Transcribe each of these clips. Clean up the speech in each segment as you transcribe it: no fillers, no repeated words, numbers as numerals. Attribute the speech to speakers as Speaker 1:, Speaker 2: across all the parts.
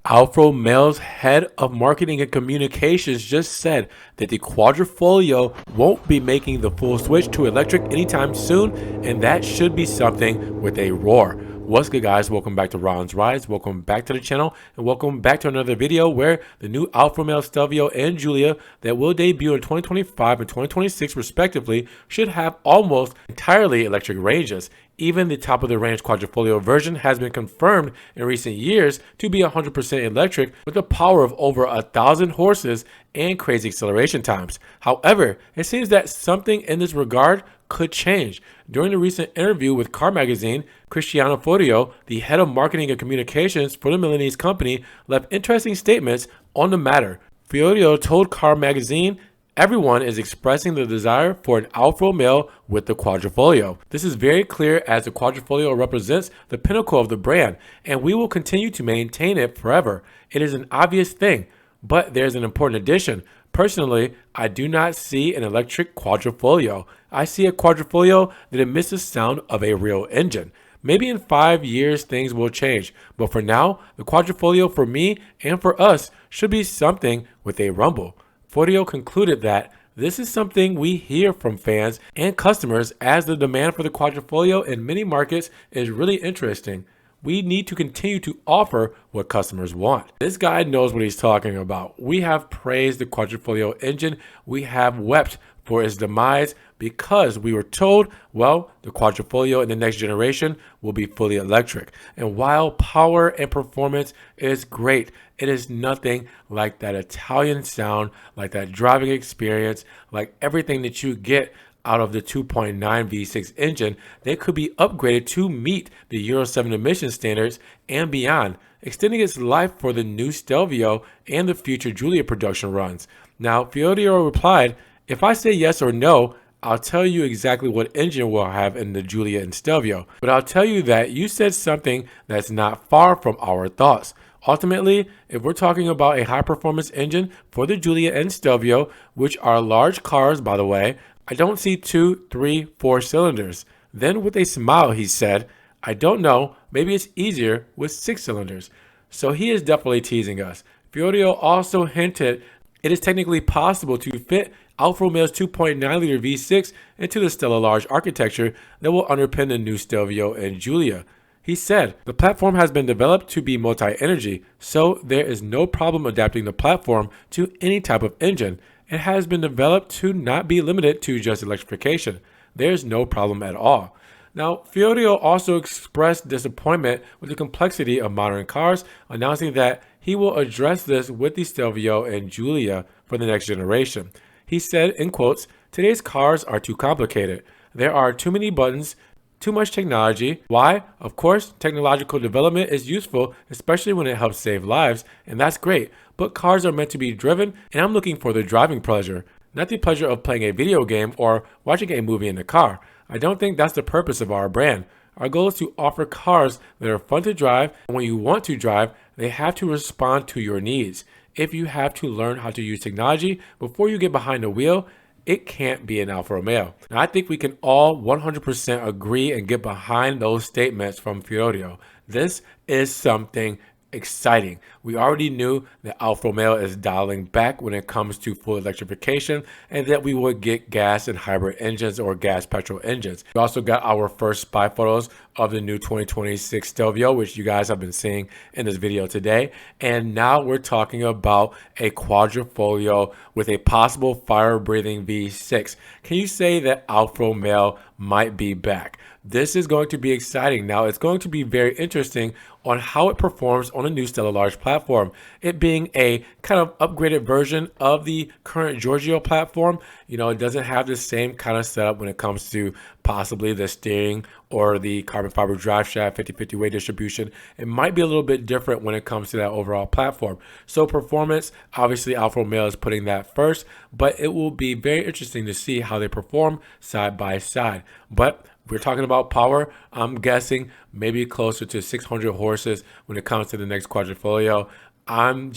Speaker 1: Alfa Romeo's head of marketing and communications just said that the Quadrifoglio won't be making the full switch to electric anytime soon, and that should be something with a roar. What's good, guys? Welcome back to Ron's Rides. Welcome back to the channel, and welcome back to another video where the new Alfa Romeo Stelvio and Giulia that will debut in 2025 and 2026 respectively should have almost entirely electric ranges. Even the top of the range Quadrifoglio version has been confirmed in recent years to be 100% electric with a power of over 1,000 horses and crazy acceleration times. However, it seems that something in this regard could change. During the recent interview with Car Magazine, Cristiano Forio, the head of marketing and communications for the Milanese company, left interesting statements on the matter. Forio told Car Magazine, "Everyone is expressing the desire for an Alfa Romeo with the Quadrifoglio. This is very clear as the Quadrifoglio represents the pinnacle of the brand, and we will continue to maintain it forever. It is an obvious thing, but there's an important addition. Personally, I do not see an electric Quadrifoglio. I see a Quadrifoglio that emits the sound of a real engine. Maybe in 5 years things will change, but for now, the Quadrifoglio for me and for us should be something with a rumble." Forio concluded that this is something we hear from fans and customers as the demand for the Quadrifoglio in many markets is really interesting. We need to continue to offer what customers want. This guy knows what he's talking about. We have praised the Quadrifoglio engine. We have wept for its demise because we were told, well, the Quadrifoglio in the next generation will be fully electric. And while power and performance is great, it is nothing like that Italian sound, like that driving experience, like everything that you get out of the 2.9 V6 engine that could be upgraded to meet the Euro 7 emission standards and beyond, extending its life for the new Stelvio and the future Giulia production runs. Now, Fiodio replied, "If I say yes or no, I'll tell you exactly what engine we'll have in the Giulia and Stelvio, but I'll tell you that you said something that's not far from our thoughts. Ultimately, if we're talking about a high-performance engine for the Giulia and Stelvio, which are large cars, by the way, I don't see 2, 3, 4 cylinders." Then with a smile, he said, "I don't know, maybe it's easier with 6 cylinders." So he is definitely teasing us. Fiodio also hinted it is technically possible to fit Alfa Romeo's 2.9-liter V6 into the Stella Large architecture that will underpin the new Stelvio and Giulia. He said, "The platform has been developed to be multi-energy, so there is no problem adapting the platform to any type of engine. It has been developed to not be limited to just electrification. There's no problem at all." Now, Fiodio also expressed disappointment with the complexity of modern cars, announcing that he will address this with the Stelvio and Giulia for the next generation. He said, in quotes, "Today's cars are too complicated. There are too many buttons, too much technology. Why? Of course, technological development is useful, especially when it helps save lives, and that's great. But cars are meant to be driven, and I'm looking for the driving pleasure, not the pleasure of playing a video game or watching a movie in the car. I don't think that's the purpose of our brand. Our goal is to offer cars that are fun to drive, and when you want to drive, they have to respond to your needs. If you have to learn how to use technology before you get behind the wheel, it can't be an Alfa Romeo." Now, I think we can all 100% agree and get behind those statements from Fiodio. This is something exciting. We already knew that Alfa Romeo is dialing back when it comes to full electrification and that we would get gas and hybrid engines or gas petrol engines. We also got our first spy photos of the new 2026 Stelvio, which you guys have been seeing in this video today. And now we're talking about a Quadrifoglio with a possible fire-breathing V6. Can you say that Alfa Romeo might be back? This is going to be exciting. Now, it's going to be very interesting on how it performs on a new Stella Large platform. It being a kind of upgraded version of the current Giorgio platform, you know, it doesn't have the same kind of setup when it comes to possibly the steering or the carbon fiber drive shaft 50/50 weight distribution. It might be a little bit different when it comes to that overall platform. So performance, obviously Alfa Romeo is putting that first, but it will be very interesting to see how they perform side by side. But we're talking about power. I'm guessing maybe closer to 600 horses when it comes to the next Quadrifoglio. I'm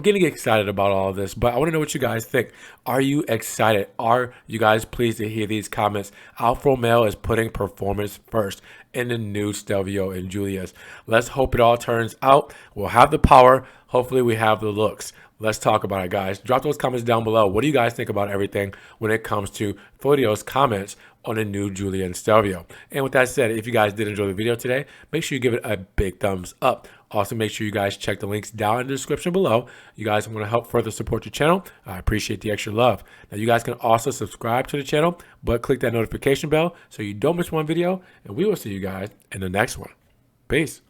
Speaker 1: getting excited about all of this, but I want to know what you guys think. Are you excited? Are you guys pleased to hear these comments? Alfa Romeo is putting performance first. in the new Stelvio and Julius. Let's hope it all turns out. We'll have the power. Hopefully we have the looks. Let's talk about it, guys. Drop those comments down below. What do you guys think about everything when it comes to Fodio's comments on the new Giulia and Stelvio? And with that said, if you guys did enjoy the video today, make sure you give it a big thumbs up. Also, make sure you guys check the links down in the description below. You guys want to help further support the channel. I appreciate the extra love. Now, you guys can also subscribe to the channel, but click that notification bell so you don't miss one video. And we will see you guys in the next one. Peace.